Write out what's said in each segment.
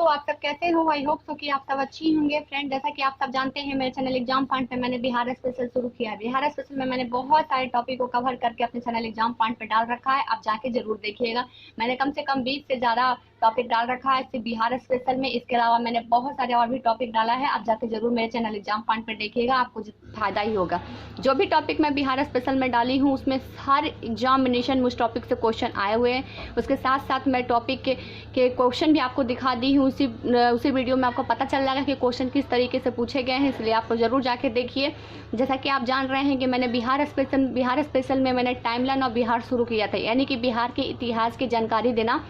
आप सब कैसे हो? आई होप सो कि आप सब अच्छी होंगे। फ्रेंड, जैसा कि आप सब जानते हैं, मेरे चैनल एग्जाम पॉइंट पे मैंने बिहार स्पेशल शुरू किया है। बिहार स्पेशल में मैंने बहुत सारे टॉपिक को कवर करके अपने चैनल एग्जाम पॉइंट पे डाल रखा है। आप जाके जरूर देखिएगा। मैंने कम से कम 20 से ज़्यादा टॉपिक डाल रखा है सिर्फ बिहार स्पेशल में। इसके अलावा मैंने बहुत सारे और भी टॉपिक डाला है। आप जाके जरूर मेरे चैनल एग्जाम पॉइंट पे देखिएगा, आपको फायदा ही होगा। जो भी टॉपिक मैं बिहार स्पेशल में डाली हूँ उसमें हर एग्जामिनेशन उस टॉपिक से क्वेश्चन आए हुए हैं। उसके साथ साथ मैं टॉपिक के क्वेश्चन भी आपको दिखा दी हूँ। उसी वीडियो में आपको पता चल जाएगा कि क्वेश्चन किस तरीके से पूछे गए हैं, इसलिए आप जरूर जाके देखिए। जैसा कि आप जान रहे हैं कि मैंने बिहार स्पेशल में मैंने टाइमलाइन ऑफ बिहार शुरू किया था, यानी कि बिहार के इतिहास की जानकारी देना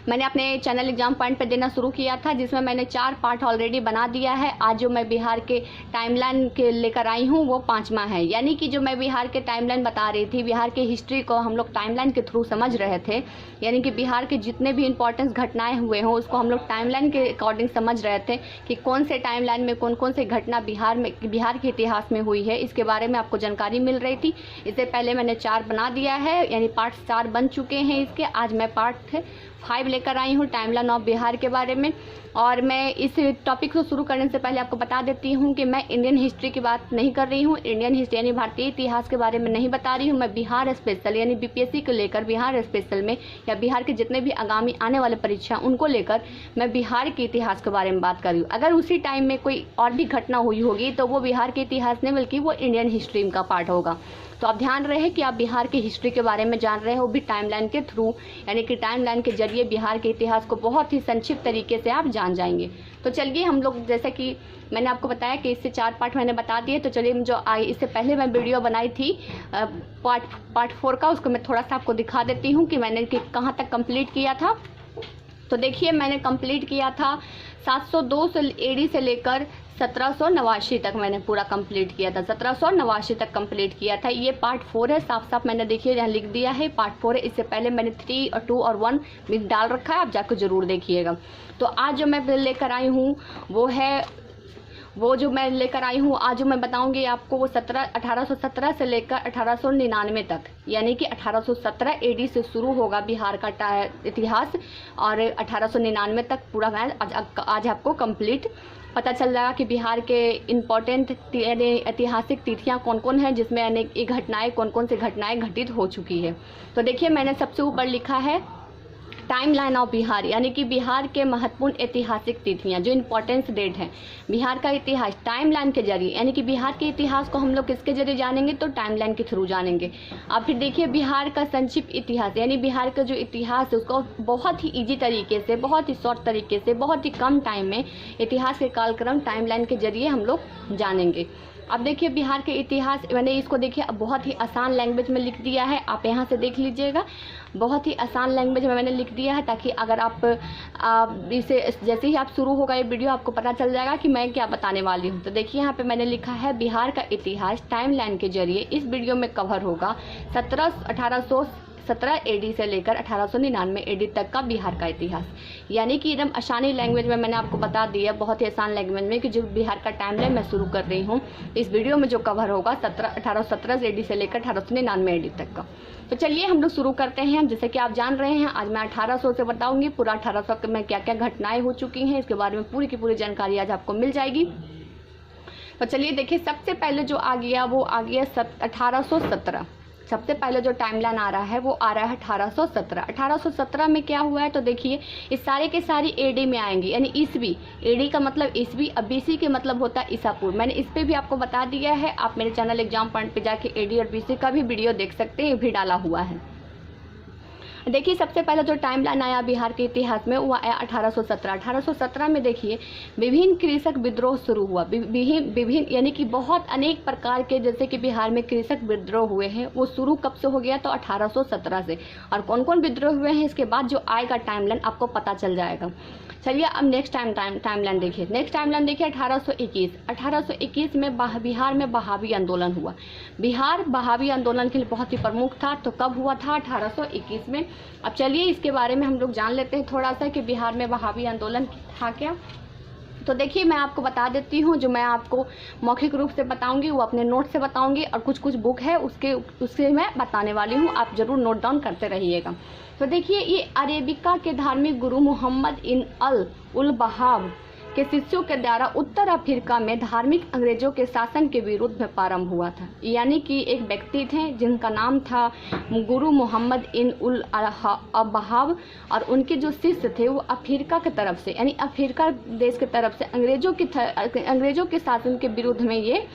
मैंने अपने चैनल एग्जाम पॉइंट पे देना शुरू किया था, जिसमें मैंने 4 पार्ट ऑलरेडी बना दिया है। आज जो मैं बिहार के टाइमलाइन के लेकर आई हूँ वो 5वां है। यानी कि जो मैं बिहार के टाइमलाइन बता रही थी, बिहार के हिस्ट्री को हम लोग टाइमलाइन के थ्रू समझ रहे थे। यानी कि बिहार के जितने भी इंपॉर्टेंट घटनाएं हुए हों उसको हम लोग टाइमलाइन के अकॉर्डिंग समझ रहे थे कि कौन से टाइमलाइन में कौन कौन से घटना बिहार के इतिहास में हुई है, इसके बारे में आपको जानकारी मिल रही थी। इससे पहले मैंने 4 बना दिया है, यानी पार्ट 4 बन चुके हैं इसके। आज मैं पार्ट 5 लेकर आई हूँ टाइमलाइन ऑफ बिहार के बारे में। और मैं इस टॉपिक को शुरू करने से पहले आपको बता देती हूँ कि मैं इंडियन हिस्ट्री की बात नहीं कर रही हूँ। इंडियन हिस्ट्री यानी भारतीय इतिहास के बारे में नहीं बता रही हूँ। मैं बिहार स्पेशल यानी बीपीएससी को लेकर बिहार स्पेशल में या बिहार के जितने भी आगामी आने वाले परीक्षा उनको लेकर मैं बिहार के इतिहास के बारे में बात कर रही हूँ। अगर उसी टाइम में कोई और भी घटना हुई होगी तो वो बिहार के इतिहास नहीं बल्कि वो इंडियन हिस्ट्री का पार्ट होगा। तो आप ध्यान रहे कि आप बिहार की हिस्ट्री के बारे में जान रहे हो भी टाइमलाइन के थ्रू, यानी कि टाइमलाइन के जरिए बिहार के इतिहास को बहुत ही संक्षिप्त तरीके से आप जान जाएंगे। तो चलिए हम लोग, जैसे कि मैंने आपको बताया कि इससे 4 पार्ट मैंने बता दिए, तो चलिए जो इससे पहले मैं वीडियो बनाई थी पार्ट 4 का, उसको मैं थोड़ा सा आपको दिखा देती हूँ कि मैंने कहाँ तक कंप्लीट किया था। तो देखिए मैंने कंप्लीट किया था 702 एडी से लेकर 1789 तक मैंने पूरा कंप्लीट किया था। 1789 तक कंप्लीट किया था। ये पार्ट 4 है, साफ साफ मैंने देखिए यहाँ लिख दिया है पार्ट 4 है। इससे पहले मैंने 3 और 2 और 1 भी डाल रखा है, आप जाकर जरूर देखिएगा। तो आज जो मैं लेकर आई हूँ आज जो मैं बताऊंगी आपको वो 1817 से लेकर 1899 तक, यानी कि 1817 एडी से शुरू होगा बिहार का इतिहास और 1899 तक पूरा मैं आज आपको कंप्लीट पता चल जाएगा कि बिहार के इम्पोर्टेंट ऐतिहासिक तिथियां कौन कौन हैं, जिसमें अनेक घटनाएं कौन कौन सी घटनाएं घटित हो चुकी है। तो देखिए मैंने सबसे ऊपर लिखा है टाइमलाइन ऑफ बिहार, यानी कि बिहार के महत्वपूर्ण ऐतिहासिक तिथियां, जो इम्पोर्टेंस डेट है बिहार का इतिहास टाइमलाइन के जरिए। यानी कि बिहार के इतिहास को हम लोग किसके जरिए जानेंगे, तो टाइमलाइन के थ्रू जानेंगे। अब फिर देखिए बिहार का संक्षिप्त इतिहास, यानी बिहार का जो इतिहास है उसको बहुत ही ईजी तरीके से, बहुत ही शॉर्ट तरीके से, बहुत ही कम टाइम में इतिहास के कालक्रम टाइमलाइन के जरिए हम लोग जानेंगे। अब देखिए बिहार के इतिहास, मैंने इसको देखिए बहुत ही आसान लैंग्वेज में लिख दिया है, आप यहाँ से देख लीजिएगा। बहुत ही आसान लैंग्वेज में मैंने लिख दिया है ताकि अगर आप इसे जैसे ही आप शुरू होगा ये वीडियो आपको पता चल जाएगा कि मैं क्या बताने वाली हूँ। तो देखिए यहाँ पे मैंने लिखा है बिहार का इतिहास टाइमलाइन के जरिए इस वीडियो में कवर होगा 1817 एडी से लेकर 1899 एडी तक का बिहार का इतिहास। यानी कि एकदम आसानी लैंग्वेज में मैंने आपको बता दिया, बहुत ही आसान लैंग्वेज में, कि जो बिहार का टाइमलाइन मैं शुरू कर रही हूँ इस वीडियो में जो कवर होगा 1817 एडी से लेकर 1899 एडी तक का। तो चलिए हम लोग शुरू करते हैं। जैसे कि आप जान रहे हैं आज मैं 1800 से बताऊंगी, पूरा 1800 में क्या क्या घटनाएं हो चुकी हैं इसके बारे में पूरी की पूरी जानकारी आज आपको मिल जाएगी। तो चलिए देखिए सबसे पहले जो आ गया वो आ गया 1817। सबसे पहले जो टाइमलाइन आ रहा है वो आ रहा है 1817। 1817 में क्या हुआ है, तो देखिए इस सारे के सारी एडी में आएंगे, यानी ईसवी। एडी का मतलब ईसवी, अब बीसी के मतलब होता है ईसापुर। मैंने इस पे भी आपको बता दिया है, आप मेरे चैनल एग्जाम पॉइंट पे जाके एडी और बीसी का भी वीडियो देख सकते हैं, ये भी डाला हुआ है। देखिए सबसे पहले जो टाइमलाइन आया बिहार के इतिहास में वो आया 1817। 1817 में देखिए विभिन्न कृषक विद्रोह शुरू हुआ। विभिन्न यानी कि बहुत अनेक प्रकार के, जैसे कि बिहार में कृषक विद्रोह हुए हैं, वो शुरू कब से हो गया, तो 1817 से। और कौन कौन विद्रोह हुए हैं इसके बाद जो आएगा टाइमलाइन आपको पता चल जाएगा। चलिए अब नेक्स्ट टाइमलाइन देखिए। नेक्स्ट टाइमलाइन देखिए 1821। 1821 में बिहार में बहावी आंदोलन हुआ। बिहार बहावी आंदोलन के लिए बहुत ही प्रमुख था। तो कब हुआ था, 1821 में। अब चलिए इसके बारे में हम लोग जान लेते हैं थोड़ा सा कि बिहार में बहावी आंदोलन था क्या। तो देखिए मैं आपको बता देती हूँ, जो मैं आपको मौखिक रूप से बताऊंगी वो अपने नोट से बताऊंगी, और कुछ कुछ बुक है उससे मैं बताने वाली हूँ, आप ज़रूर नोट डाउन करते रहिएगा। तो देखिए ये अरेबिका के धार्मिक गुरु मोहम्मद इब्न अल उल वहाब के शिष्यों के द्वारा उत्तर अफ्रीका में धार्मिक अंग्रेजों के शासन के विरुद्ध में प्रारंभ हुआ था। यानी कि एक व्यक्ति थे जिनका नाम था गुरु मोहम्मद इब्न उल वहाब, और उनके जो शिष्य थे वो अफ्रीका की तरफ से, यानी अफ्रीका देश की तरफ से अंग्रेजों के शासन के विरुद्ध में ये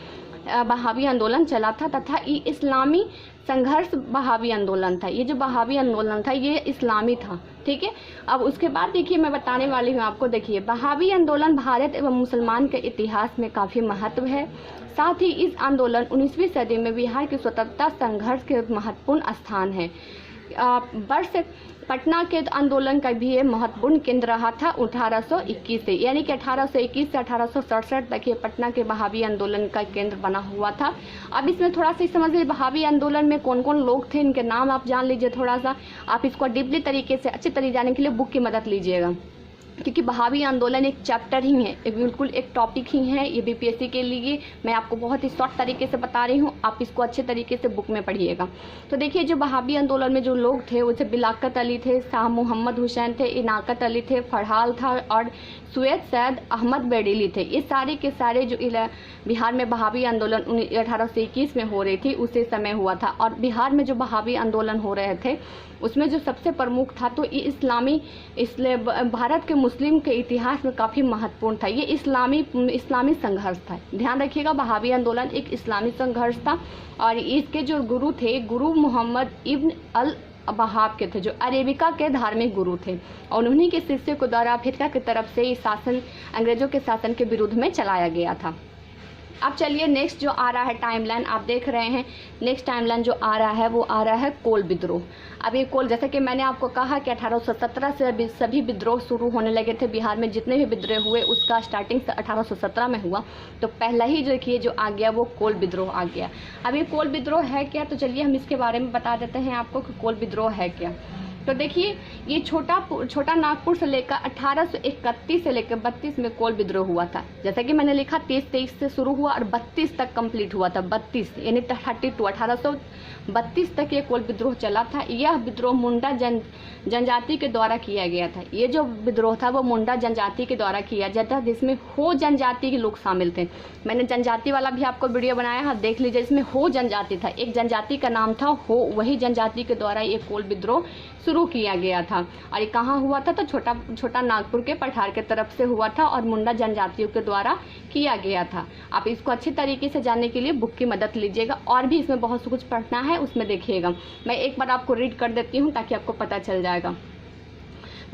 बहावी आंदोलन चला था, तथा ये इस्लामी संघर्ष बहावी आंदोलन था। ये जो बहावी आंदोलन था ये इस्लामी था, ठीक है। अब उसके बाद देखिए मैं बताने वाली हूँ आपको। देखिए बहावी आंदोलन भारत एवं मुसलमान के इतिहास में काफ़ी महत्व है। साथ ही इस आंदोलन 19वीं सदी में बिहार की स्वतंत्रता संघर्ष के महत्वपूर्ण स्थान है। वर्ष पटना के आंदोलन का भी ये महत्वपूर्ण केंद्र रहा था 1821 से, यानी कि 1821 से 1867 तक ये पटना के बहावी आंदोलन का केंद्र बना हुआ था। अब इसमें थोड़ा सा समझ लीजिए बहावी आंदोलन में कौन कौन लोग थे, इनके नाम आप जान लीजिए। थोड़ा सा आप इसको डीपली तरीके से अच्छे तरीके जाने के लिए बुक की मदद लीजिएगा, क्योंकि बहावी आंदोलन एक चैप्टर ही है, बिल्कुल एक टॉपिक ही है। ये बीपीएससी के लिए मैं आपको बहुत ही शॉर्ट तरीके से बता रही हूँ, आप इसको अच्छे तरीके से बुक में पढ़िएगा। तो देखिए जो बहावी आंदोलन में जो लोग थे उसे बिलाकत अली थे, शाह मोहम्मद हुसैन थे, इनाकत अली थे, फरहाल था और सैयद अहमद बेडीली थे। ये सारे के सारे जो बिहार में बहावी आंदोलन 1821 में हो रही थी उसी समय हुआ था। और बिहार में जो बहावी आंदोलन हो रहे थे उसमें जो सबसे प्रमुख था तो ये इसलिए भारत के मुस्लिम के इतिहास में काफ़ी महत्वपूर्ण था। ये इस्लामी संघर्ष था, ध्यान रखिएगा। बहावी आंदोलन एक इस्लामी संघर्ष था और इसके जो गुरु थे गुरु मोहम्मद इब्न अल वहाब के थे, जो अरेबिका के धार्मिक गुरु थे, और उन्हीं के शिष्यों को द्वारा अफ्रीका की तरफ से इस अंग्रेजों के शासन के विरुद्ध में चलाया गया था। अब चलिए नेक्स्ट जो आ रहा है टाइमलाइन आप देख रहे हैं, नेक्स्ट टाइमलाइन जो आ रहा है वो आ रहा है कोल विद्रोह। अब ये कोल, जैसे कि मैंने आपको कहा कि 1817 से सभी विद्रोह शुरू होने लगे थे बिहार में। जितने भी विद्रोह हुए उसका स्टार्टिंग 1817 में हुआ। तो पहला ही जो देखिए जो आ गया वो कोल विद्रोह आ गया। अब ये कोल विद्रोह है क्या, तो चलिए हम इसके बारे में बता देते हैं आपको कि कोल विद्रोह है क्या। तो देखिए ये छोटा नागपुर से लेकर 1831 से लेकर 32 में कोल विद्रोह हुआ था। जैसा कि मैंने लिखा 23 से शुरू हुआ और 32 तक कंप्लीट हुआ था। 32 यानी 1832 तक ये कोल विद्रोह चला था। यह विद्रोह मुंडा जनजाति के द्वारा किया गया था। ये जो विद्रोह था वो मुंडा जनजाति के द्वारा किया जाता था, जिसमें हो जनजाति के लोग शामिल थे। मैंने जनजाति वाला भी आपको वीडियो बनाया है, देख लीजिए। इसमें हो जनजाति था, एक जनजाति का नाम था हो, वही जनजाति के द्वारा ये कोल विद्रोह शुरू किया गया था। और ये कहाँ हुआ था, तो छोटा नागपुर के पठार के तरफ से हुआ था और मुंडा जनजातियों के द्वारा किया गया था। आप इसको अच्छी तरीके से जानने के लिए बुक की मदद लीजिएगा, और भी इसमें बहुत कुछ पढ़ना है उसमें देखिएगा। मैं एक बार आपको रीड कर देती हूँ ताकि आपको पता चल जाएगा।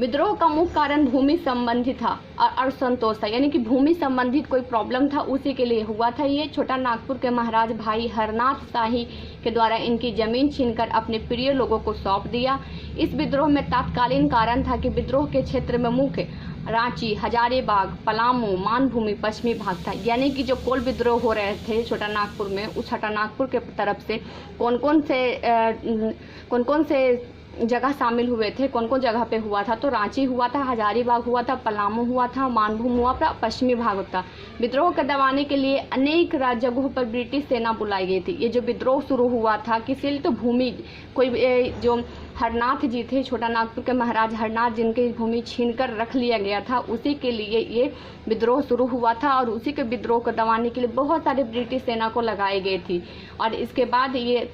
विद्रोह का मुख्य कारण भूमि संबंधी था और असंतोष था, यानी कि भूमि संबंधित कोई प्रॉब्लम था उसी के लिए हुआ था। ये छोटा नागपुर के महाराज भाई हरनाथ शाही के द्वारा इनकी जमीन छीनकर अपने प्रिय लोगों को सौंप दिया। इस विद्रोह में तात्कालीन कारण था कि विद्रोह के क्षेत्र में मुख्य रांची, हजारीबाग, पलामू, मानभूमि, पश्चिमी भाग था। यानी कि जो कोल विद्रोह हो रहे थे छोटा नागपुर में, उस छोटा नागपुर के तरफ से कौन कौन से जगह शामिल हुए थे, कौन कौन जगह पे हुआ था, तो रांची हुआ था, हजारीबाग हुआ था, पलामू हुआ था, मानभूम हुआ था, पश्चिमी भाग था। विद्रोह को दबाने के लिए अनेक जगहों पर ब्रिटिश सेना बुलाई गई थी। ये जो विद्रोह शुरू हुआ था किसी लिए, तो भूमि कोई जो हरनाथ जी थे, छोटा नागपुर के महाराज हरनाथ जिनकी भूमि छीन कर रख लिया गया था, उसी के लिए ये विद्रोह शुरू हुआ था। और उसी के विद्रोह को दबाने के लिए बहुत सारे ब्रिटिश सेना को लगाई गई थी। और इसके बाद ये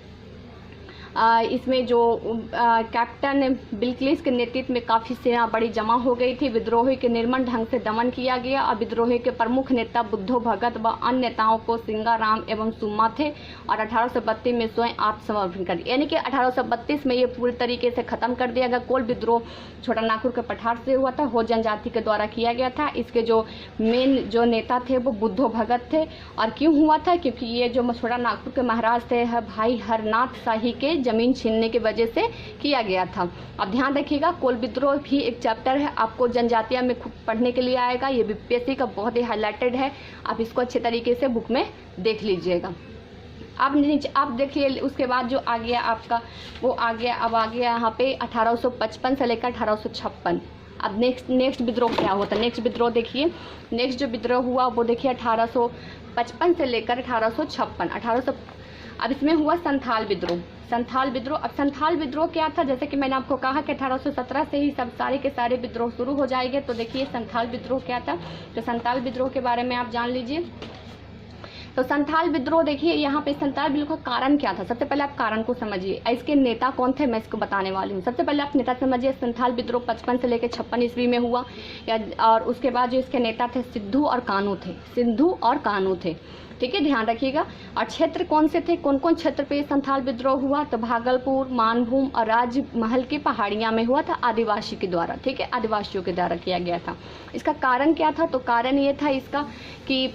इसमें जो कैप्टन बिलकिस के नेतृत्व में काफ़ी सेना बड़ी जमा हो गई थी। विद्रोही के निर्मम ढंग से दमन किया गया और विद्रोही के प्रमुख नेता बुद्धो भगत व अन्य नेताओं को सिंगाराम एवं सुम्मा थे और 1832 में स्वयं आत्मसमर्पण कर दिया। यानी कि 1832 में ये पूरी तरीके से ख़त्म कर दिया गया। कोल विद्रोह छोटा नागपुर के पठार से हुआ था, हो जनजाति के द्वारा किया गया था। इसके जो मेन जो नेता थे वो बुद्धो भगत थे। और क्यों हुआ था, क्योंकि ये जो छोटा नागपुर के महाराज थे भाई हरनाथ शाही के जमीन छीनने की वजह से किया गया था। अब ध्यान रखिएगा, कोल विद्रोह भी एक चैप्टर है, आपको जनजातियां में खूब पढ़ने के लिए आएगा। ये बीपीएससी का बहुत ही हाईलाइटेड है, आप इसको अच्छे तरीके से बुक में देख लीजिएगा। अब नीचे आप देखिए, उसके बाद जो आ गया आपका वो आ गया, अब आ गया यहाँ पे 1855 से लेकर 1856। अब नेक्स्ट विद्रोह क्या हुआ था, नेक्स्ट विद्रोह देखिए, नेक्स्ट जो विद्रोह हुआ वो देखिए 1855 से लेकर 1856 अब इसमें हुआ संथाल विद्रोह। संथाल विद्रोह, अब संथाल विद्रोह क्या था, जैसे कि मैंने आपको कहा कि 1817 से ही सब सारे के सारे विद्रोह शुरू हो जाएंगे। तो देखिए संथाल विद्रोह क्या था, तो संथाल विद्रोह के बारे में आप जान लीजिए। तो संथाल विद्रोह देखिए, यहाँ पे संथाल विद्रोह का कारण क्या था, सबसे पहले आप कारण को समझिए, इसके नेता कौन थे मैं इसको बताने वाली हूँ। सबसे पहले आप नेता समझिए, संथाल विद्रोह 55 से लेकर 56 ईस्वी में हुआ, और उसके बाद जो इसके नेता थे सिद्धू और कान्हू थे, सिद्धू और कान्हू थे, ठीक है, ध्यान रखिएगा। और क्षेत्र कौन से थे, कौन कौन क्षेत्र पे संथाल विद्रोह हुआ, तो भागलपुर, मानभूम और राजमहल की पहाड़ियाँ में हुआ था, आदिवासी के द्वारा, ठीक है, आदिवासियों के द्वारा किया गया था। इसका कारण क्या था, तो कारण ये था इसका कि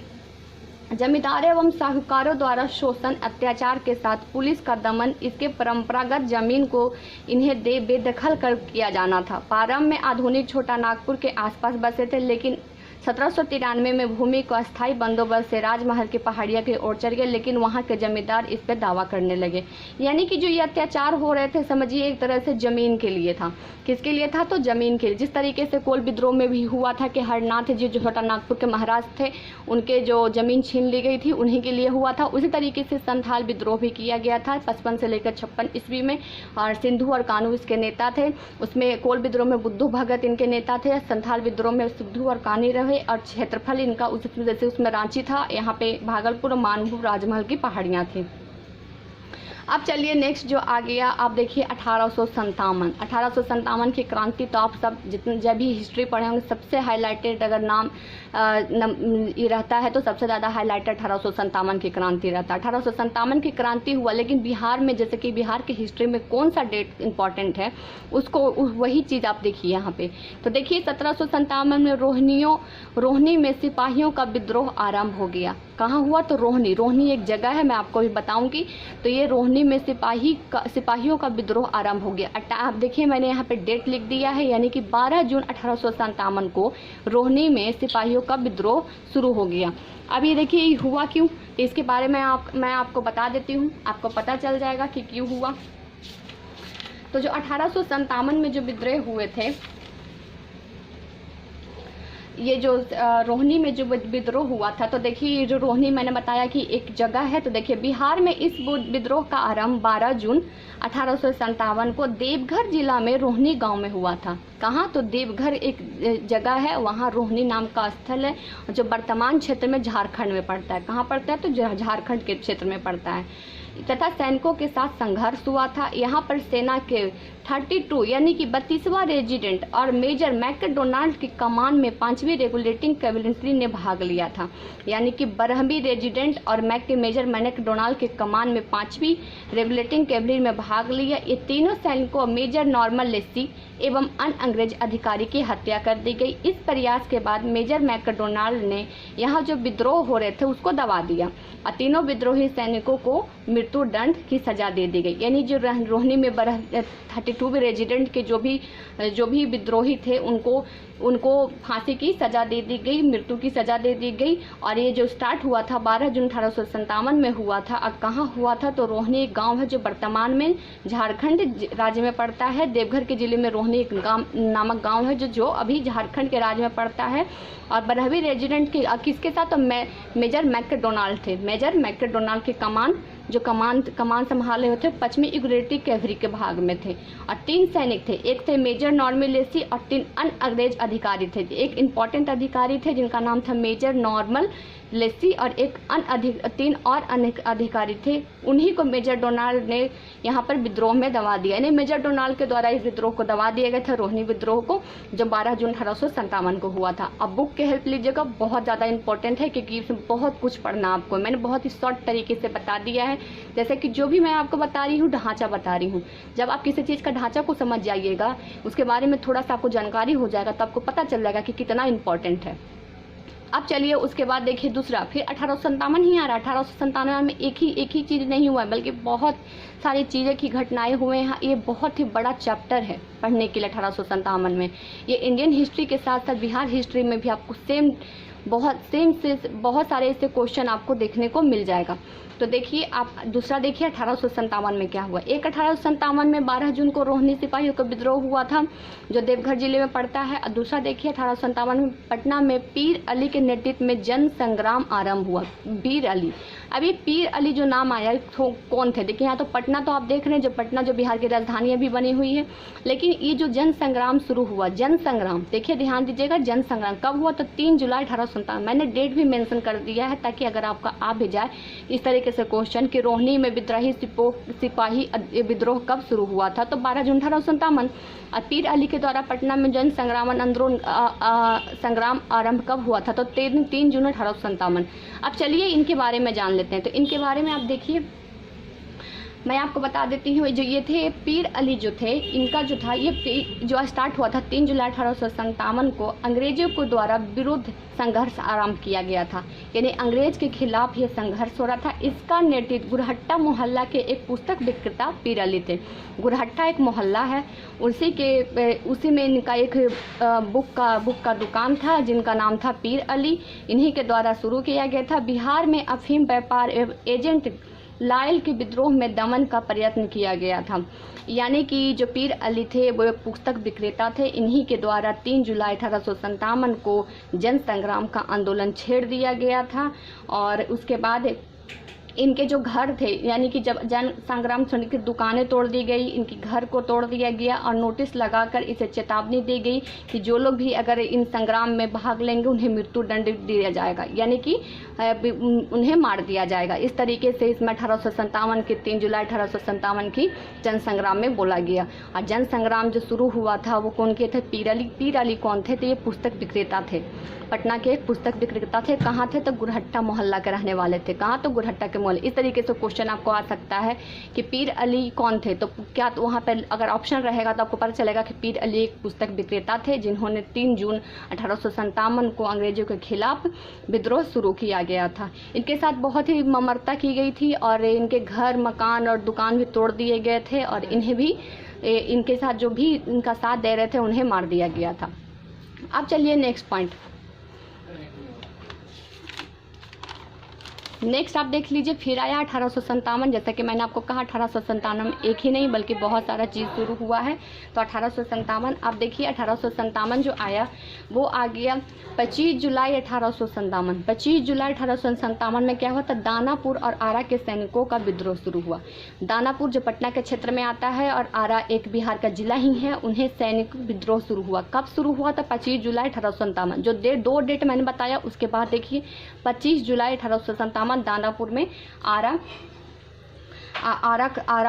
जमींदारों एवं साहूकारों द्वारा शोषण अत्याचार के साथ पुलिस का दमन, इसके परंपरागत जमीन को इन्हें बेदखल कर किया जाना था। प्रारंभ में आधुनिक छोटा नागपुर के आसपास बसे थे, लेकिन 1793 में भूमि को अस्थायी बंदोबस्त से राजमहल की पहाड़ियाँ की ओर चढ़ गए, लेकिन वहाँ के जमींदार इस पर दावा करने लगे। यानी कि जो ये अत्याचार हो रहे थे, समझिए एक तरह से जमीन के लिए था। किसके लिए था, तो जमीन के लिए। जिस तरीके से कोल विद्रोह में भी हुआ था कि हरनाथ जी जो छोटा नागपुर के महाराज थे, उनके जो जमीन छीन ली गई थी, उन्हीं के लिए हुआ था। उसी तरीके से संथाल विद्रोह भी किया गया था 55 से लेकर 56 ईस्वी में, और सिंधु और कान्हू इसके नेता थे। उसमें कोल विद्रोह में बुद्धू भगत इनके नेता थे, संथाल विद्रोह में सिद्धू और कान्हू रहे, और क्षेत्रफल इनका जैसे उसमें रांची था, यहाँ पे भागलपुर और मानभूम राजमहल की पहाड़ियाँ थी। अब चलिए नेक्स्ट जो आ गया, आप देखिए 1857 की क्रांति। तो आप सब जितने जब भी हिस्ट्री पढ़े होंगे, सबसे हाईलाइटेड अगर नाम ये रहता है तो सबसे ज़्यादा हाईलाइटेड 1857 की क्रांति रहता है। 1857 की क्रांति हुआ, लेकिन बिहार में, जैसे कि बिहार की हिस्ट्री में कौन सा डेट इंपॉर्टेंट है, उसको वही चीज़ आप देखिए यहाँ पे। तो देखिए 1757 में रोहनी में सिपाहियों का विद्रोह आरंभ हो गया। कहाँ हुआ, तो रोहनी एक जगह है, मैं आपको भी बताऊंगी। तो ये रोहनी में सिपाहियों का विद्रोह आरंभ हो गया। आप देखिए मैंने यहाँ पे डेट लिख दिया है, यानी कि 12 जून 1857 को रोहनी में सिपाहियों का विद्रोह शुरू हो गया। अब ये देखिए हुआ क्यों, इसके बारे में मैं आपको बता देती हूँ, आपको पता चल जाएगा कि क्यों हुआ। तो जो 1857 में जो विद्रोह हुए थे, ये जो रोहनी में जो विद्रोह हुआ था, तो देखिए जो रोहनी मैंने बताया कि एक जगह है। तो देखिए बिहार में इस विद्रोह का आरंभ 12 जून 1857 को देवघर जिला में रोहनी गांव में हुआ था। कहाँ, तो देवघर एक जगह है, वहाँ रोहनी नाम का स्थल है, जो वर्तमान क्षेत्र में झारखंड में पड़ता है। कहाँ पड़ता है, तो झारखंड के क्षेत्र में पड़ता है। तथा सैनिकों के साथ संघर्ष हुआ था। यहाँ पर सेना के 32 यानी कि 32वां रेजिडेंट और मेजर मैकडोनाल्ड की कमान में 5वीं रेगुलेटिंग कैवलरी ने भाग लिया था। यानी कि 12वीं रेजिडेंट और मेजर मैकडोनाल्ड के कमान में 5वीं रेगुलेटिंग कैवलरी में भाग लिया। ये तीनों सैनिकों मेजर नॉर्मन लेसी एवं अन्य अंग्रेज अधिकारी की हत्या कर दी गई। इस प्रयास के बाद मेजर मैकडोनाल्ड ने यहाँ जो विद्रोह हो रहे थे उसको दबा दिया और तीनों विद्रोही सैनिकों को मृत्यु दंड की सजा दे दी गई। यानी जो रोहनी में 32 रेजिडेंट के जो भी विद्रोही थे उनको फांसी की सजा दे दी गई, मृत्यु की सजा दे दी गई। और ये जो स्टार्ट हुआ था 12 जून 1857 में हुआ था। अब कहाँ हुआ था, तो रोहनी एक गांव है जो वर्तमान में झारखंड राज्य में पड़ता है। देवघर के जिले में रोहनी एक नामक गांव है जो अभी झारखंड के राज्य में पड़ता है। और 12वीं रेजिडेंट की किसके साथ, तो मेजर मैकडोनाल्ड थे। मेजर मैकडोनाल्ड के कमान संभाले हुए थे, पश्चिमी रेगुलेटिंग कैवलरी के भाग में थे। और 3 सैनिक थे, एक थे मेजर नॉर्मन लेसी और 3 अन्य अंग्रेज अधिकारी थे। एक इंपॉर्टेंट अधिकारी थे जिनका नाम था मेजर नॉर्मन लेसी और 3 और अन्य अधिकारी थे। उन्हीं को मेजर डोनाल्ड ने यहाँ पर विद्रोह में दबा दिया। यानी मेजर डोनाल्ड के द्वारा इस विद्रोह को दबा दिया गया था, रोहनी विद्रोह को, जो 12 जून 1857 को हुआ था। अब बुक की हेल्प लीजिएगा, बहुत ज़्यादा इंपॉर्टेंट है क्योंकि इसमें बहुत कुछ पढ़ना आपको। मैंने बहुत ही शॉर्ट तरीके से बता दिया है, जैसे कि जो भी मैं आपको बता रही हूँ ढांचा बता रही हूँ। जब आप किसी चीज़ का ढांचा को समझ जाइएगा, उसके बारे में थोड़ा सा आपको जानकारी हो जाएगा, तो आपको पता चल जाएगा कि कितना इंपॉर्टेंट है। अब चलिए उसके बाद देखिए दूसरा, फिर 1857 ही आ रहा है। 1857 में एक ही चीज़ नहीं हुआ है, बल्कि बहुत सारी चीज़ें की घटनाएं हुए हैं। ये बहुत ही बड़ा चैप्टर है पढ़ने के लिए 1857 में। ये इंडियन हिस्ट्री के साथ साथ बिहार हिस्ट्री में भी आपको बहुत सारे ऐसे क्वेश्चन आपको देखने को मिल जाएगा। तो देखिए आप दूसरा देखिए 1857 में क्या हुआ। एक 1857 में 12 जून को रोहिणी सिपाहियों का विद्रोह हुआ था जो देवघर जिले में पड़ता है। और दूसरा देखिए 1857 में पटना में पीर अली के नेतृत्व में जन संग्राम आरंभ हुआ। पीर अली, अभी पीर अली जो नाम आया तो कौन थे? देखिए यहाँ तो पटना तो आप देख रहे हैं, जो पटना जो बिहार की राजधानी अभी बनी हुई है, लेकिन ये जो जन संग्राम शुरू हुआ, जन संग्राम देखिए ध्यान दीजिएगा, जन संग्राम कब हुआ? तो 3 जुलाई 1857। मैंने डेट भी मेंशन कर दिया है ताकि अगर आपका आ भी जाए इस तरीके से क्वेश्चन कि रोहिणी में विद्रोही सिपाही विद्रोह कब शुरू हुआ था, तो 12 जून 1857। और पीर अली के द्वारा पटना में जन संग्राम आरंभ कब हुआ था? तो 3 जून 1857। अब चलिए इनके बारे में जान लेते हैं। तो इनके बारे में आप देखिए, मैं आपको बता देती हूँ, जो ये थे पीर अली जो थे, इनका जो था ये जो स्टार्ट हुआ था 3 जुलाई 1857 को अंग्रेजों को द्वारा विरुद्ध संघर्ष आरंभ किया गया था, यानी अंग्रेज के खिलाफ ये संघर्ष हो रहा था। इसका नेतृत्व गुरहट्टा मोहल्ला के एक पुस्तक विक्रेता पीर अली थे। गुरहट्टा एक मोहल्ला है, उसी में इनका एक बुक का दुकान था जिनका नाम था पीर अली, इन्हीं के द्वारा शुरू किया गया था। बिहार में अफीम व्यापार एजेंट लायल के विद्रोह में दमन का प्रयत्न किया गया था, यानी कि जो पीर अली थे वो एक पुस्तक विक्रेता थे। इन्हीं के द्वारा 3 जुलाई 1857 को जन संग्राम का आंदोलन छेड़ दिया गया था। और उसके बाद इनके जो घर थे, यानी कि जब जन संग्राम की दुकानें तोड़ दी गई, इनके घर को तोड़ दिया गया और नोटिस लगाकर इसे चेतावनी दी गई कि जो लोग भी अगर इन संग्राम में भाग लेंगे उन्हें मृत्यु दंड दिया जाएगा, यानी कि उन्हें मार दिया जाएगा। इस तरीके से इसमें 1857 के 3 जुलाई 1857 की जन संग्राम में बोला गया। और जन संग्राम जो शुरू हुआ था वो कौन के थे? पीर अली। पीर अली कौन थे? तो ये पुस्तक विक्रेता थे, पटना के एक पुस्तक विक्रेता थे। कहाँ थे? तो गुरहट्टा मोहल्ला के रहने वाले थे। कहाँ? तो गुरहट्टा के मोहल्ले। इस तरीके से क्वेश्चन आपको आ सकता है कि पीर अली कौन थे, तो क्या तो वहाँ पर अगर ऑप्शन रहेगा तो आपको पता चलेगा कि पीर अली एक पुस्तक विक्रेता थे जिन्होंने 3 जून 1857 को अंग्रेजों के खिलाफ विद्रोह शुरू किया गया था। इनके साथ बहुत ही ममरता की गई थी और इनके घर मकान और दुकान भी तोड़ दिए गए थे और इन्हें भी इनके साथ जो भी इनका साथ दे रहे थे उन्हें मार दिया गया था। अब चलिए नेक्स्ट पॉइंट। नेक्स्ट आप देख लीजिए, फिर आया 1857। जैसा कि मैंने आपको कहा 1857 में एक ही नहीं बल्कि बहुत सारा चीज़ शुरू हुआ है। तो 1857 आप देखिए, 1857 जो आया वो आ गया 25 जुलाई 1857। 25 जुलाई 1857 में क्या हुआ था? दानापुर और आरा के सैनिकों का विद्रोह शुरू हुआ। दानापुर जो पटना के क्षेत्र में आता है और आरा एक बिहार का जिला ही है, उन्हें सैनिक विद्रोह शुरू हुआ। कब शुरू हुआ था? 25 जुलाई 1857। जो दो डेट मैंने बताया उसके बाद देखिए 25 जुलाई 1857 दानापुर में आरा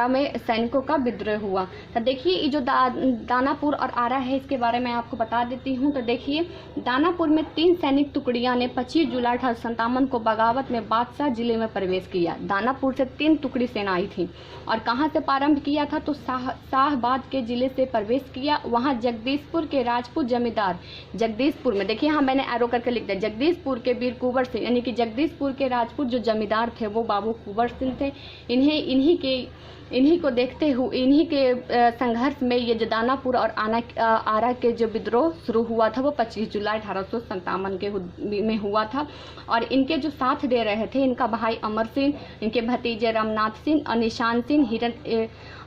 में सैनिकों का विद्रोह हुआ। तो देखिए ये जो दानापुर और आरा है इसके बारे में आपको बता देती हूँ। तो देखिए दानापुर में 3 सैनिक टुकड़ियां ने 25 जुलाई 1857 को बगावत में बादशाह जिले में प्रवेश किया। दानापुर से 3 टुकड़ी सेना आई थी और कहाँ से प्रारंभ किया था? तो शाहबाद के जिले से प्रवेश किया। वहाँ जगदीशपुर के राजपूत जमींदार, जगदीशपुर में देखिए हाँ मैंने एरो करके लिख दिया, जगदीशपुर के वीर कुंवर सिंह, यानी कि जगदीशपुर के राजपूत जो जमींदार थे वो बाबू कुंवर सिंह थे। इन्हीं को देखते हुए इन्हीं के संघर्ष में ये जो दानापुर और आरा के जो विद्रोह शुरू हुआ था वो 25 जुलाई 1857 के में हुआ था। और इनके जो साथ दे रहे थे इनका भाई अमर सिंह, इनके भतीजे रामनाथ सिंह और निशान सिंह,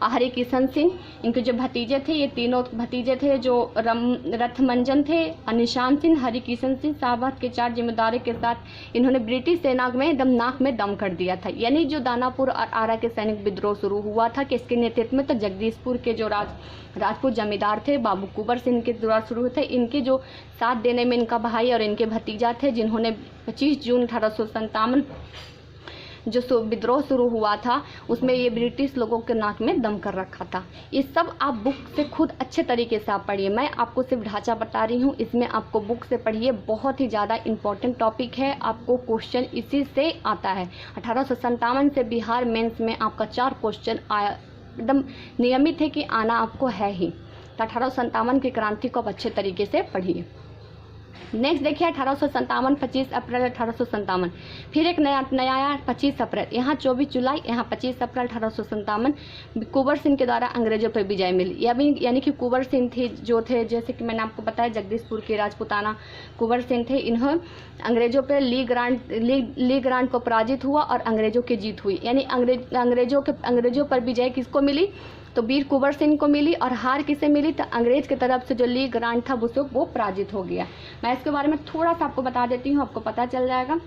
हरिकिशन सिंह, इनके जो भतीजे थे, ये तीनों भतीजे थे जो रथमंजन थे, निशान सिंह, हरिकिशन सिंह, शाहबाद के 4 जिम्मेदारों के साथ इन्होंने ब्रिटिश सेना में नाक में दम कर दिया था। यानी जो दानापुर और आरा के सैनिक विद्रोह शुरू हुआ था किसके नेतृत्व में? तो जगदीशपुर के जो राजपूत जमींदार थे बाबू कुंवर सिंह के द्वारा शुरू हुए थे। इनके जो साथ देने में इनका भाई और इनके भतीजा थे जिन्होंने 25 जून 1857 जो विद्रोह शुरू हुआ था उसमें ये ब्रिटिश लोगों के नाक में दम कर रखा था। ये सब आप बुक से खुद अच्छे तरीके से आप पढ़िए, मैं आपको सिर्फ ढांचा बता रही हूँ, इसमें आपको बुक से पढ़िए, बहुत ही ज़्यादा इम्पोर्टेंट टॉपिक है, आपको क्वेश्चन इसी से आता है। 1857 से बिहार मेंस में आपका 4 क्वेश्चन आया, एकदम नियमित है कि आना आपको है ही। तो 1857 की क्रांति को आप अच्छे तरीके से पढ़िए। नेक्स्ट देखिए 1857, 25 अप्रैल 1857। फिर एक नया आया 25 अप्रैल, यहाँ 24 जुलाई, यहाँ 25 अप्रैल 1857 कुंवर सिंह के द्वारा अंग्रेजों पर विजय मिली। यानी कि कुंवर सिंह थे जो थे, जैसे कि मैंने आपको बताया, जगदीशपुर के राजपूताना कुंवर सिंह थे। इन्हों अंग्रेजों पर ली ग्रांट को पराजित हुआ और अंग्रेजों की जीत हुई। यानी अंग्रेजों पर विजय किसको मिली? तो वीर कुंवर सिंह को मिली। और हार किसे मिली? तो अंग्रेज की तरफ से जो ली ग्रांट था वो पराजित हो गया। मैं इसके बारे में थोड़ा सा आपको बता देती हूँ, आपको पता चल जाएगा।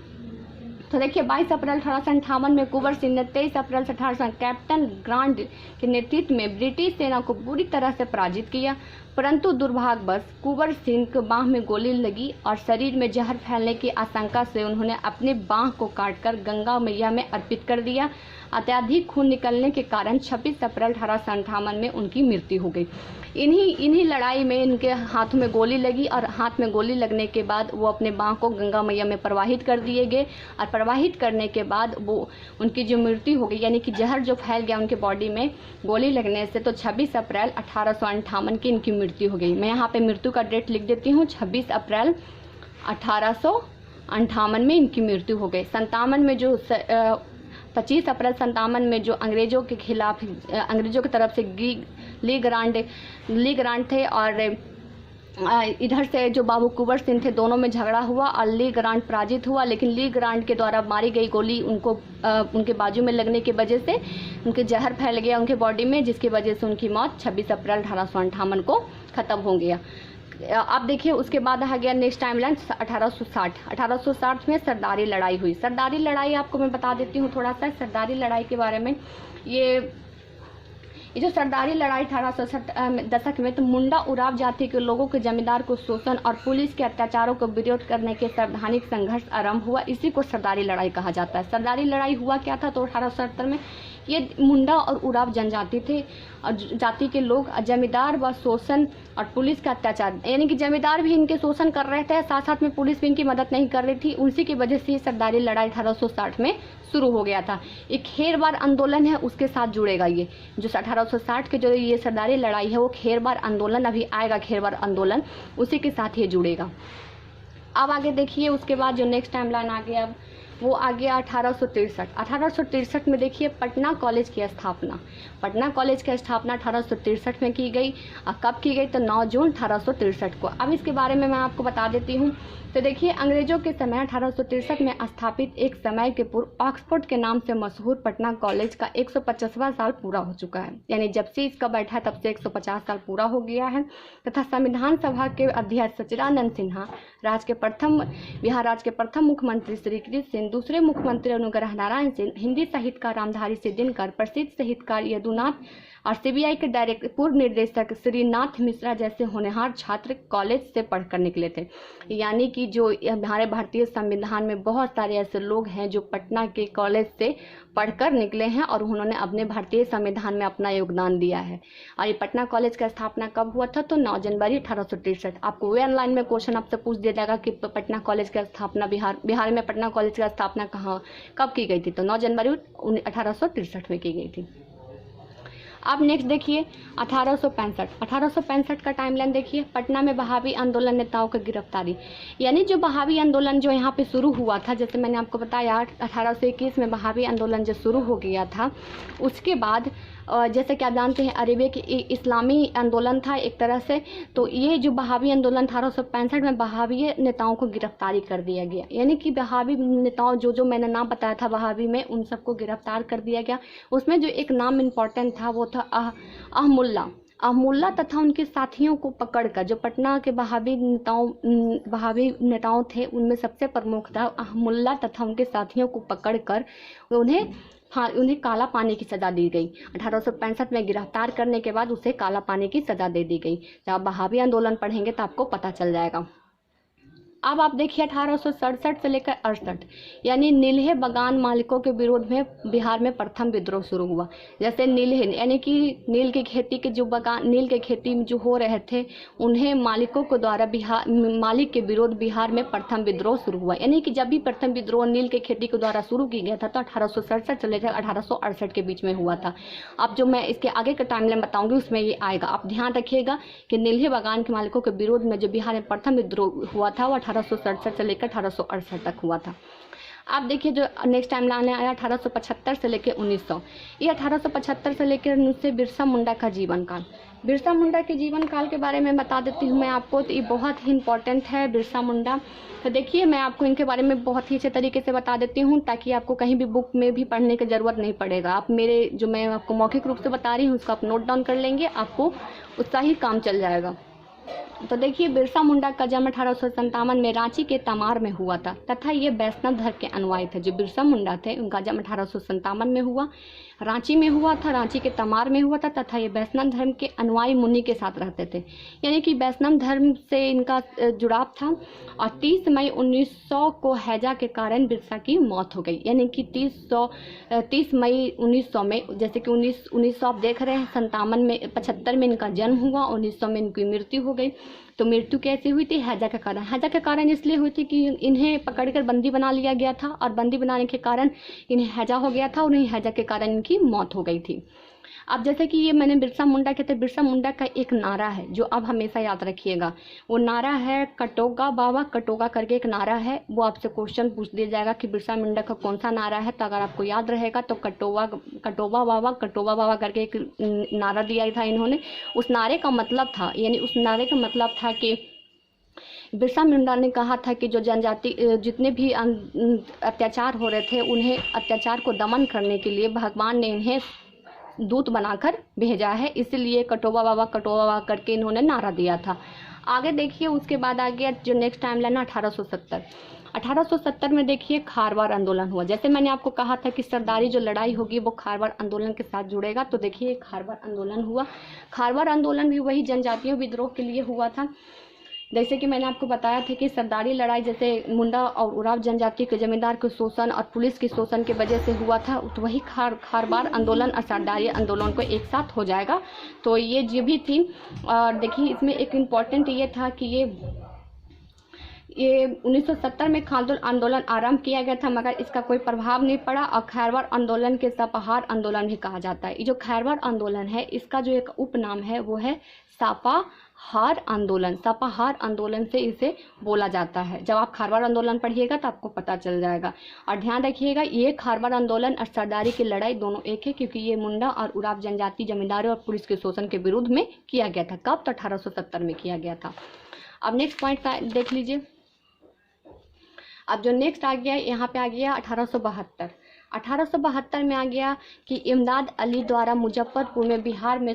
तो देखिए 22 अप्रैल 1858 में कुंवर सिंह ने 23 अप्रैल 1800 कैप्टन ग्रांट के नेतृत्व में ब्रिटिश सेना को बुरी तरह से पराजित किया, परंतु दुर्भाग्यवश कुंवर सिंह के बांह में गोली लगी और शरीर में जहर फैलने की आशंका से उन्होंने अपने बांह को काटकर गंगा मैया में अर्पित कर दिया। अत्यधिक खून निकलने के कारण 26 अप्रैल 1858 में उनकी मृत्यु हो गई। इन्हीं लड़ाई में इनके हाथों में गोली लगी और हाथ में गोली लगने के बाद वो अपने बांह को गंगा मैया में प्रवाहित कर दिए गए और प्रवाहित करने के बाद वो उनकी जो मृत्यु हो गई, यानी कि जहर जो फैल गया उनके बॉडी में गोली लगने से, तो 26 अप्रैल 1858 की इनकी मृत्यु हो गई। मैं यहाँ पे मृत्यु का डेट लिख देती हूँ, 26 अप्रैल 1858 में इनकी मृत्यु हो गई। 57 में जो 25 अप्रैल 57 में जो अंग्रेजों के खिलाफ अंग्रेजों की तरफ से ली ग्रांट थे और इधर से जो बाबू कुंवर सिंह थे, दोनों में झगड़ा हुआ और ली ग्रांट पराजित हुआ। लेकिन ली ग्रांट के द्वारा मारी गई गोली उनके बाजू में लगने की वजह से उनके जहर फैल गया उनके बॉडी में, जिसकी वजह से उनकी मौत 26 अप्रैल 1858 को ख़त्म हो गया। अब देखिए उसके बाद आ गया नेक्स्ट टाइमलाइन 1860 में सरदारी लड़ाई हुई। सरदारी लड़ाई आपको मैं बता देती हूँ थोड़ा सा सरदारी लड़ाई के बारे में। ये जो सरदारी लड़ाई 1860 दशक में, तो मुंडा उराव जाति के लोगों के जमींदार को शोषण और पुलिस के अत्याचारों को विरोध करने के संवैधानिक संघर्ष आरंभ हुआ। इसी को सरदारी लड़ाई कहा जाता है। सरदारी लड़ाई हुआ क्या था? तो 1870 में ये मुंडा और उराव जनजाति थे और जाति के लोग जमींदार व शोषण और पुलिस का अत्याचार, यानी कि जमींदार भी इनके शोषण कर रहे थे, साथ साथ में पुलिस भी इनकी मदद नहीं कर रही थी। उसी की वजह से सरदारी लड़ाई 1860 में शुरू हो गया था। एक खेरबार आंदोलन है, उसके साथ जुड़ेगा ये जो 1860 के जो ये सरदारी लड़ाई है वो खेरबार आंदोलन अभी आएगा, खेरबार आंदोलन उसी के साथ ये जुड़ेगा। अब आगे देखिए उसके बाद जो नेक्स्ट टाइमलाइन आ गया अब वो आ गया 1863। 1863 में देखिए पटना कॉलेज की स्थापना। पटना कॉलेज की स्थापना 1863 में की गई। और कब की गई? तो 9 जून 1863 को। अब इसके बारे में मैं आपको बता देती हूँ। तो देखिए अंग्रेजों के समय 1863 में स्थापित एक समय के पूर्व ऑक्सफोर्ड के नाम से मशहूर पटना कॉलेज का 150वां साल पूरा हो चुका है। यानी जब से इसका बैठा तब से 150 साल पूरा हो गया है। तथा संविधान सभा के अध्यक्ष सचिदानंद सिन्हा, बिहार राज्य के प्रथम मुख्यमंत्री श्री कृष्ण सिंह, दूसरे मुख्यमंत्री अनुग्रह नारायण सिंह, हिंदी साहित्यकार रामधारी सिद्दीनकर, प्रसिद्ध साहित्यकार यदुनाथ और सीबीआई के पूर्व निर्देशक श्रीनाथ मिश्रा जैसे होनहार छात्र कॉलेज से पढ़कर निकले थे। यानी कि जो हमारे भारतीय संविधान में बहुत सारे ऐसे लोग हैं जो पटना के कॉलेज से पढ़कर निकले हैं और उन्होंने अपने भारतीय संविधान में अपना योगदान दिया है। और ये पटना कॉलेज का स्थापना कब हुआ था? तो 9 जनवरी 1863। आपको वे ऑनलाइन में क्वेश्चन आपसे पूछ दिया जाएगा कि पटना कॉलेज का स्थापना बिहार में पटना कॉलेज का स्थापना कब की गई थी? तो 9 जनवरी 1863 में की गई थी। अब नेक्स्ट देखिए 1865 का टाइमलाइन देखिए। पटना में बहावी आंदोलन नेताओं की गिरफ्तारी। यानी जो बहावी आंदोलन जो यहाँ पे शुरू हुआ था, जैसे मैंने आपको बताया 1821 में बहावी आंदोलन जो शुरू हो गया था, उसके बाद जैसे कि आप जानते हैं अरेबिया की इस्लामी आंदोलन था एक तरह से। तो ये जो बहावी आंदोलन 1865 में बहावी नेताओं को गिरफ्तारी कर दिया गया। यानी कि बहावी नेताओं जो मैंने नाम बताया था बहावी में, उन सबको गिरफ्तार कर दिया गया। उसमें जो एक नाम इम्पॉर्टेंट था वो था अहमुल्ला तथा उनके साथियों को पकड़कर, जो पटना के बहावी नेताओं थे उनमें सबसे प्रमुख था अहमुल्ला तथा उनके साथियों को पकड़कर उन्हें काला पानी की सज़ा दी गई। 1865 में गिरफ्तार करने के बाद उसे काला पानी की सज़ा दे दी गई। जब आप बहावी आंदोलन पढ़ेंगे तो आपको पता चल जाएगा। अब आप देखिए 1867 से लेकर 68, यानी नील्हे बगान मालिकों के विरोध में बिहार में प्रथम विद्रोह शुरू हुआ। जैसे नील्हे यानी कि नील की खेती के जो बगान नील के खेती जो हो रहे थे, उन्हें मालिकों के द्वारा मालिक के विरोध बिहार में प्रथम विद्रोह शुरू हुआ। यानी कि जब भी प्रथम विद्रोह नील के खेती के द्वारा शुरू किया गया था तो 1867 से लेकर 1868 के बीच में हुआ था। अब जो मैं इसके आगे का टाइमलाइन बताऊंगी उसमें ये आएगा। आप ध्यान रखिएगा कि नील्हे बगान के मालिकों के विरोध में जो बिहार में प्रथम विद्रोह हुआ था वो 1867 से लेकर 1868 तक हुआ था। अब देखिए जो नेक्स्ट टाइम लाने आया 1875 से लेकर 1900, ये 1875 से लेकर 1900 बिरसा मुंडा का जीवन काल। बिरसा मुंडा के जीवन काल के बारे में बता देती हूँ मैं आपको, तो ये बहुत ही इंपॉर्टेंट है बिरसा मुंडा। तो देखिए मैं आपको इनके बारे में बहुत ही अच्छे तरीके से बता देती हूँ ताकि आपको कहीं भी बुक में भी पढ़ने की ज़रूरत नहीं पड़ेगा। आप मेरे जो मैं आपको मौखिक रूप से बता रही हूँ उसका आप नोट डाउन कर लेंगे, आपको उसका ही काम चल जाएगा। तो देखिए बिरसा मुंडा का जन्म 1857 में रांची के तमार में हुआ था तथा ये वैष्णव धर्म के अनुयायी थे। जो बिरसा मुंडा थे उनका जन्म 1857 में हुआ, रांची में हुआ था, रांची के तमार में हुआ था तथा ये वैष्णव धर्म के अनुयायी मुनि के साथ रहते थे, यानी कि वैष्णव धर्म से इनका जुड़ाव था। और 30 मई 1900 को हैजा के कारण बिरसा की मौत हो गई, यानी कि 30 मई 1900 में, जैसे कि 1900 आप देख रहे हैं, 75 में इनका जन्म हुआ, 1900 में इनकी मृत्यु हो गई। तो मृत्यु कैसे हुई थी? हैजा के कारण। हैजा के कारण इसलिए हुई थी कि इन्हें पकड़कर बंदी बना लिया गया था और बंदी बनाने के कारण इन्हें हैजा हो गया था और इन्हें हैजा के कारण इनकी मौत हो गई थी। अब जैसे कि ये मैंने बिरसा मुंडा कहते हैं, बिरसा मुंडा का एक नारा है जो अब हमेशा याद रखिएगा, वो नारा है कटोगा बाबा कटोगा करके एक नारा है। वो आपसे क्वेश्चन पूछ दिया जाएगा कि बिरसा मुंडा का कौन सा नारा है, तो अगर आपको याद रहेगा तो कटोबा बाबा करके एक नारा दिया था इन्होंने। उस नारे का मतलब था, यानी उस नारे का मतलब था कि बिरसा मुंडा ने कहा था कि जो जनजाति जितने भी अत्याचार हो रहे थे उन्हें अत्याचार को दमन करने के लिए भगवान ने इन्हें दूत बनाकर भेजा है, इसीलिए कटोबा बाबा करके इन्होंने नारा दिया था। आगे देखिए उसके बाद आ गया जो नेक्स्ट टाइम लाइन 1870 में देखिए खारवार आंदोलन हुआ। जैसे मैंने आपको कहा था कि सरदारी जो लड़ाई होगी वो खारवार आंदोलन के साथ जुड़ेगा, तो देखिए खारवार आंदोलन हुआ। खारवार आंदोलन भी वही जनजातीय विद्रोह के लिए हुआ था। जैसे कि मैंने आपको बताया था कि सरदारी लड़ाई जैसे मुंडा और उराव जनजाति के जमींदार के शोषण और पुलिस के शोषण की वजह से हुआ था, तो वही खारवार आंदोलन और सरदारी आंदोलन को एक साथ हो जाएगा। तो ये जो भी थी, और देखिए इसमें एक इम्पॉर्टेंट ये था कि ये 1970 में खारवार आंदोलन आरंभ किया गया था, मगर इसका कोई प्रभाव नहीं पड़ा और खारवार आंदोलन के सापाहार आंदोलन भी कहा जाता है। ये जो खारवार आंदोलन है इसका जो एक उपनाम है वो है सापाहार आंदोलन। सापाहार आंदोलन से इसे बोला जाता है। जब आप खारवार आंदोलन पढ़िएगा तो आपको पता चल जाएगा। और ध्यान रखिएगा ये खारवार आंदोलन और सरदारी की लड़ाई दोनों एक है, क्योंकि ये मुंडा और उराव जनजाति जमींदारों और पुलिस के शोषण के विरुद्ध में किया गया था। कब? तो 1870 में किया गया था। अब नेक्स्ट पॉइंट देख लीजिए। अब जो नेक्स्ट आ गया यहाँ पे आ गया 1872 में आ गया कि इमदाद अली द्वारा मुजफ्फरपुर में बिहार में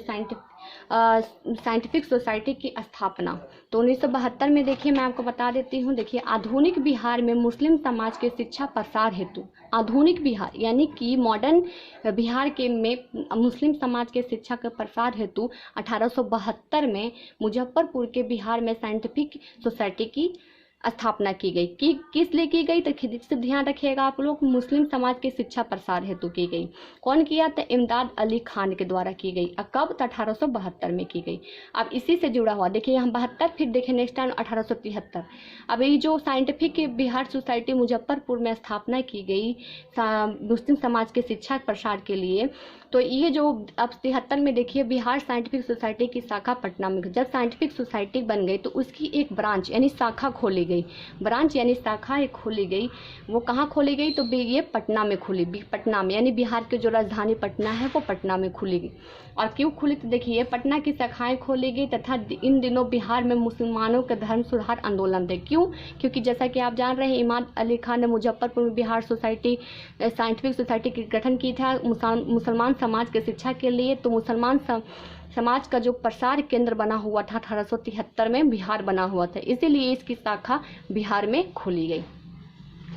साइंटिफिक सोसाइटी की स्थापना। तो 1972 में देखिए मैं आपको बता देती हूँ। देखिए आधुनिक बिहार में मुस्लिम समाज के शिक्षा प्रसार हेतु, आधुनिक बिहार यानी कि मॉडर्न बिहार के में मुस्लिम समाज के शिक्षा के प्रसार हेतु 1872 में मुजफ्फरपुर के बिहार में साइंटिफिक सोसाइटी की स्थापना की गई। कि किस लिए की गई? तो से ध्यान रखिएगा आप लोग, मुस्लिम समाज के शिक्षा प्रसार हेतु की गई। कौन किया? तो इमदाद अली खान के द्वारा की गई। और कब? तो 1872 में की गई। अब इसी से जुड़ा हुआ देखिए यहाँ 72, फिर देखिए नेक्स्ट टाइम 1873। अब ये जो साइंटिफिक बिहार सोसाइटी मुजफ्फरपुर में स्थापना की गई मुस्लिम समाज के शिक्षा प्रसार के लिए, तो ये जो अब 73 में देखिए बिहार साइंटिफिक सोसाइटी की शाखा पटना में, जब साइंटिफिक सोसाइटी बन गई तो उसकी एक ब्रांच यानी शाखा खोली गई। ब्रांच यानी शाखा एक खोली गई। वो कहाँ खोली गई? तो ये पटना में खुली, पटना में, यानी बिहार की जो राजधानी पटना है वो पटना में खुली गई। और क्यों खुली? तो देखिए पटना की शाखाएं खोली गई तथा इन दिनों बिहार में मुसलमानों के धर्म सुधार आंदोलन थे। क्यों? क्योंकि जैसा कि आप जान रहे हैं इमाद अली खान ने मुजफ्फरपुर में बिहार सोसाइटी साइंटिफिक सोसाइटी की गठन की था मुसलमान समाज के शिक्षा के लिए। तो मुसलमान समाज का जो प्रसार केंद्र बना हुआ था 1873 में बिहार बना हुआ था, इसीलिए इसकी शाखा बिहार में खोली गई।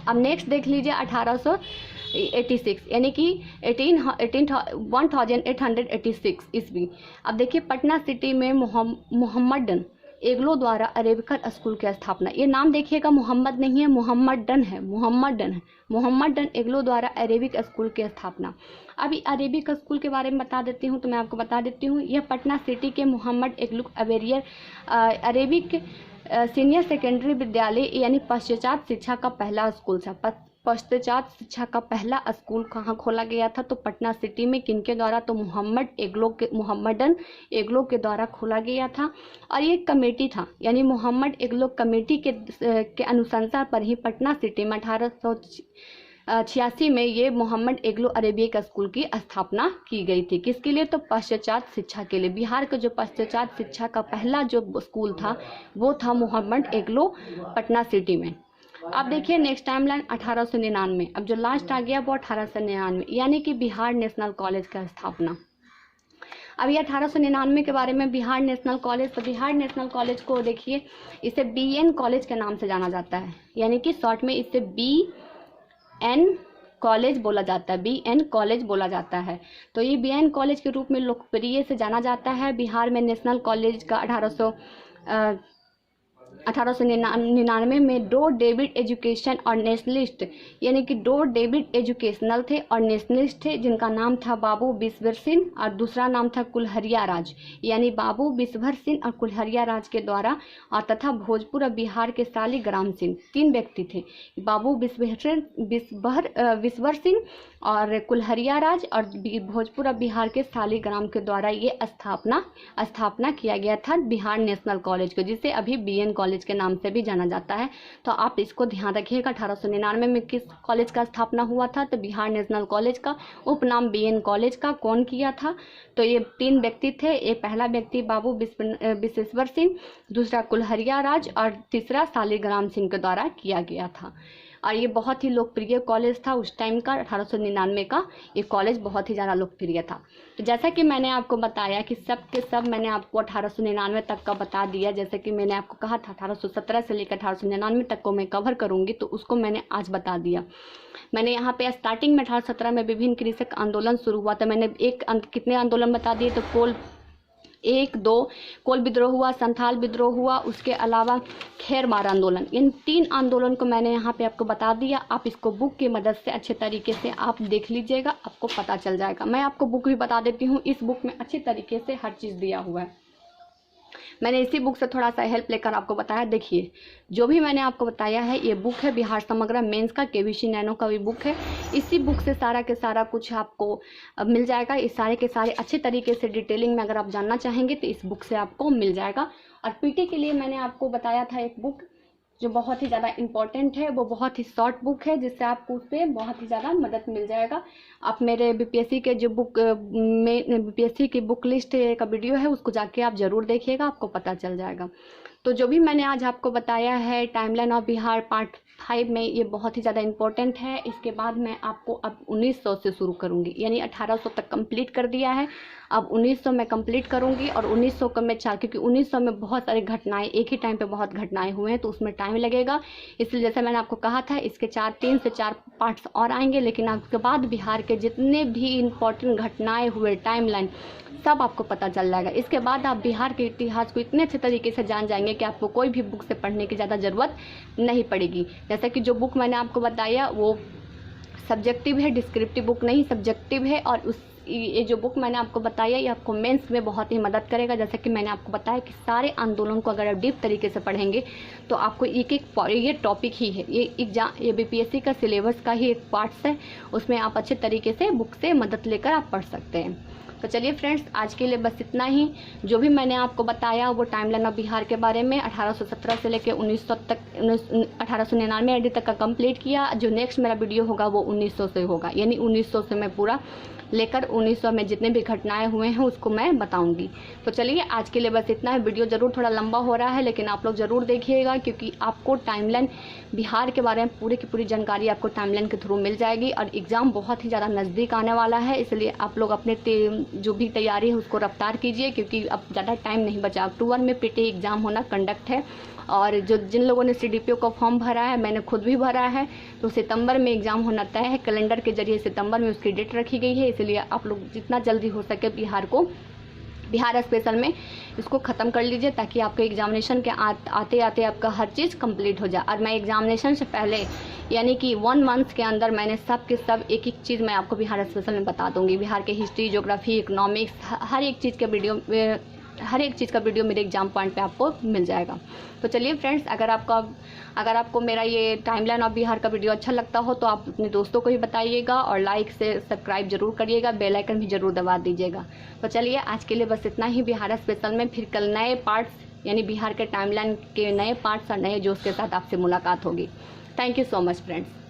अब नेक्स्ट देख लीजिए 1886 यानी कि 1886 ईस्वी। अब देखिए पटना सिटी में मोहम्मदन एग्लो द्वारा अरेबिकन स्कूल की स्थापना। ये नाम देखिएगा मोहम्मद नहीं है, मोहम्मदन है, मोहम्मदन एग्लो द्वारा अरेबिक स्कूल की स्थापना। अभी अरेबिक स्कूल के बारे में बता देती हूँ, तो मैं आपको बता देती हूँ। यह पटना सिटी के मोहम्मद एग्लो अरेबिक सीनियर सेकेंडरी विद्यालय यानी पश्चात शिक्षा का पहला स्कूल था। पश्चात शिक्षा का पहला स्कूल कहाँ खोला गया था? तो पटना सिटी में। किनके द्वारा? तो मोहम्मदन एग्लो के द्वारा खोला गया था। और ये कमेटी था, यानी मोहम्मद एग्लो कमेटी के अनुशंसा पर ही पटना सिटी में 1886 में ये मोहम्मद एग्लो अरेबिक स्कूल की स्थापना की गई थी। किसके लिए? तो पश्चात शिक्षा के लिए। बिहार का जो पश्चात शिक्षा का पहला जो स्कूल था वो था मोहम्मद एग्लो पटना सिटी में। अब देखिए नेक्स्ट टाइमलाइन 1899। अब जो लास्ट आ गया वो 1899, यानी कि बिहार नेशनल कॉलेज का स्थापना। अब ये 1899 के बारे में बिहार नेशनल कॉलेज, तो बिहार नेशनल कॉलेज को देखिए, इसे BN कॉलेज के नाम से जाना जाता है, यानी कि शॉर्ट में इसे BN कॉलेज बोला जाता है, BN कॉलेज बोला जाता है। तो ये BN कॉलेज के रूप में लोकप्रिय से जाना जाता है। बिहार में नेशनल कॉलेज का 1899 में डो डेविड एजुकेशन और नेशनलिस्ट, यानी कि डो डेविड एजुकेशनल थे और नेशनलिस्ट थे, जिनका नाम था बाबू बिस्वर सिंह और दूसरा नाम था कुल्हरिया राज, यानी बाबू बिस्वर सिंह और कुल्हरिया राज के द्वारा, और तथा भोजपुर और बिहार के शालिग्राम सिंह, 3 व्यक्ति थे, बाबू बिस्वर सिंह और कुल्हरिया राज और भोजपुर और बिहार के शालिग्राम के द्वारा ये स्थापना किया गया था बिहार नेशनल कॉलेज को, जिसे अभी BN कॉलेज के नाम से भी जाना जाता है। तो आप इसको ध्यान रखिएगा। 1899 में किस कॉलेज का स्थापना हुआ था? तो बिहार नेशनल कॉलेज का। उपनाम BN कॉलेज का कौन किया था? तो ये 3 व्यक्ति थे। एक पहला व्यक्ति बाबू बिस्वेश्वर सिंह, दूसरा कुल्हरिया राज और तीसरा शालिग्राम सिंह के द्वारा किया गया था। और ये बहुत ही लोकप्रिय कॉलेज था उस टाइम का, 1899 का ये कॉलेज बहुत ही ज़्यादा लोकप्रिय था। तो जैसा कि मैंने आपको बताया कि सब के सब मैंने आपको 1899 तक का बता दिया। जैसे कि मैंने आपको कहा था 1817 से लेकर 1899 तक को मैं कवर करूँगी, तो उसको मैंने आज बता दिया। मैंने यहाँ पे स्टार्टिंग में 1817 में विभिन्न कृषक आंदोलन शुरू हुआ था। मैंने कितने आंदोलन बता दिए? तो कोल विद्रोह हुआ, संथाल विद्रोह हुआ, उसके अलावा खैर मार आंदोलन। इन 3 आंदोलन को मैंने यहाँ पे आपको बता दिया। आप इसको बुक की मदद से अच्छे तरीके से आप देख लीजिएगा, आपको पता चल जाएगा। मैं आपको बुक भी बता देती हूँ, इस बुक में अच्छे तरीके से हर चीज़ दिया हुआ है। मैंने इसी बुक से थोड़ा सा हेल्प लेकर आपको बताया। देखिए जो भी मैंने आपको बताया है ये बुक है बिहार समग्र मेंस का, KVC नैनो का भी बुक है। इसी बुक से सारा के सारा कुछ आपको मिल जाएगा। इस सारे के सारे अच्छे तरीके से डिटेलिंग में अगर आप जानना चाहेंगे तो इस बुक से आपको मिल जाएगा। और PT के लिए मैंने आपको बताया था एक बुक जो बहुत ही ज़्यादा इम्पॉर्टेंट है, वो बहुत ही शॉर्ट बुक है, जिससे आपको उससे बहुत ही ज़्यादा मदद मिल जाएगा। आप मेरे BPSC के जो बुक में BPSC की बुक लिस्ट का वीडियो है उसको जाके आप ज़रूर देखिएगा, आपको पता चल जाएगा। तो जो भी मैंने आज आपको बताया है टाइमलाइन ऑफ बिहार पार्ट 5 में, ये बहुत ही ज़्यादा इम्पोर्टेंट है। इसके बाद मैं आपको अब 1900 से शुरू करूँगी, यानी 1800 तक कंप्लीट कर दिया है, अब 1900 में कंप्लीट करूँगी। और 1900 को मैं क्योंकि 1900 में बहुत सारी घटनाएं एक ही टाइम पे बहुत घटनाएं हुए हैं, तो उसमें टाइम लगेगा। इसलिए जैसे मैंने आपको कहा था इसके 3 से 4 पार्ट्स और आएंगे, लेकिन उसके बाद बिहार के जितने भी इम्पोर्टेंट घटनाएँ हुए टाइमलाइन सब आपको पता चल जाएगा। इसके बाद आप बिहार के इतिहास को इतने अच्छे तरीके से जान जाएंगे कि आपको कोई भी बुक से पढ़ने की ज़्यादा ज़रूरत नहीं पड़ेगी। जैसा कि जो बुक मैंने आपको बताया वो सब्जेक्टिव है, डिस्क्रिप्टिव बुक नहीं, सब्जेक्टिव है। और ये जो बुक मैंने आपको बताया ये आपको मेंस में बहुत ही मदद करेगा। जैसे कि मैंने आपको बताया कि सारे आंदोलन को अगर आप डीप तरीके से पढ़ेंगे तो आपको एक ये टॉपिक ही है, ये BPSC का सिलेबस का ही एक पार्ट्स है, उसमें आप अच्छे तरीके से बुक से मदद लेकर आप पढ़ सकते हैं। तो चलिए फ्रेंड्स आज के लिए बस इतना ही। जो भी मैंने आपको बताया वो टाइमलाइन ऑफ बिहार के बारे में 1817 से लेकर 1900 तक 1899 AD तक का कंप्लीट किया। जो नेक्स्ट मेरा वीडियो होगा वो 1900 से होगा, यानी 1900 से मैं पूरा लेकर 1900 में जितने भी घटनाएं हुए हैं उसको मैं बताऊंगी। तो चलिए आज के लिए बस इतना है। वीडियो ज़रूर थोड़ा लंबा हो रहा है, लेकिन आप लोग ज़रूर देखिएगा, क्योंकि आपको टाइमलाइन बिहार के बारे में पूरी की पूरी जानकारी आपको टाइमलाइन के थ्रू मिल जाएगी। और एग्ज़ाम बहुत ही ज़्यादा नज़दीक आने वाला है, इसलिए आप लोग अपने जो भी तैयारी है उसको रफ्तार कीजिए, क्योंकि अब ज़्यादा टाइम नहीं बचा। अक्टूबर में PT एग्ज़ाम होना कंडक्ट है, और जिन लोगों ने CDPO का फॉर्म भरा है, मैंने खुद भी भरा है, तो सितंबर में एग्ज़ाम होना तय है। कैलेंडर के जरिए सितंबर में उसकी डेट रखी गई है, इसलिए आप लोग जितना जल्दी हो सके बिहार स्पेशल में इसको ख़त्म कर लीजिए, ताकि आपके एग्जामिनेशन के आते आते आपका हर चीज़ कंप्लीट हो जाए। और मैं एग्जामिनेशन से पहले यानी कि 1 मंथ के अंदर मैंने सब के सब एक एक चीज़ मैं आपको बिहार स्पेशल में बता दूंगी। बिहार के हिस्ट्री, ज्योग्राफी, इकोनॉमिक्स, हर एक चीज़ के वीडियो हर एक चीज़ का वीडियो मेरे एग्जाम पॉइंट पे आपको मिल जाएगा। तो चलिए फ्रेंड्स, अगर आपको मेरा ये टाइमलाइन ऑफ बिहार का वीडियो अच्छा लगता हो तो आप अपने दोस्तों को भी बताइएगा और लाइक से सब्सक्राइब जरूर करिएगा, बेल आइकन भी जरूर दबा दीजिएगा। तो चलिए आज के लिए बस इतना ही। बिहार स्पेशल में फिर कल नए पार्ट्स यानी बिहार के टाइमलाइन के नए पार्ट्स और नए जोश के साथ आपसे मुलाकात होगी। Thank you so much friends.